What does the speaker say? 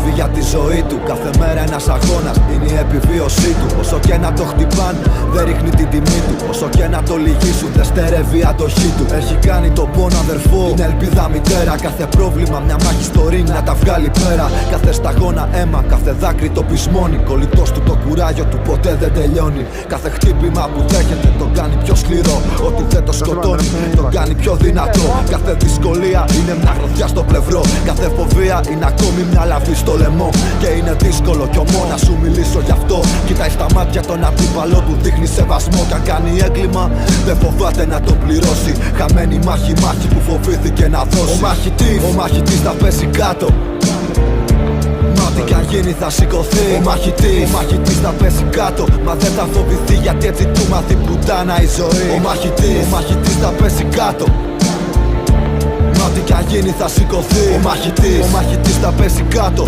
παλεύει για τη ζωή του. Κάθε μέρα ένας αγώνας είναι η επιβίωσή του. Όσο και να το χτυπάν δεν ρίχνει την τιμή του. Όσο και να το λυγίσουν δεν στερεύει η αντοχή του. Έχει κάνει τον πόνο αδερφό, την ελπίδα μητέρα. Κάθε πρόβλημα μια μάχη στο ring να τα βγάλει πέρα. Κάθε σταγόνα αίμα, κάθε δάκρυ το πισμώνει. Κολλητός του το κουράγιο του ποτέ δεν τελειώνει. Κάθε χτύπημα που δέχεται τον κάνει πιο σκληρό. Ό,τι δεν το σκοτώνει τον κάνει πιο δυνατό. Κάθε δυσκολία είναι μια γροθιά στο πλευρό. Κάθε φοβία είναι ακόμη μια λαβή στο λαιμό. Και είναι δύσκολο κι ομό να σου μιλήσω γι' αυτό. Κοιτάει στα μάτια τον αντίπαλό του, δείχνει σεβασμό. Κι αν κάνει έγκλημα δεν φοβάται να το πληρώσει. Χαμένη μάχη, μάχη που φοβήθηκε να δώσει. Ο μαχητής θα πέσει κάτω. Μα ό,τι κι αν γίνει θα σηκωθεί. Ο μαχητής θα πέσει κάτω. Μα δεν θα φοβηθεί γιατί έτσι του μάθει πουτάνα η ζωή. Ο μαχητής θα πέσει κάτω. Μα ό,τι κι αν γίνει θα σηκωθεί. Ο μαχητής θα πέσει κάτω.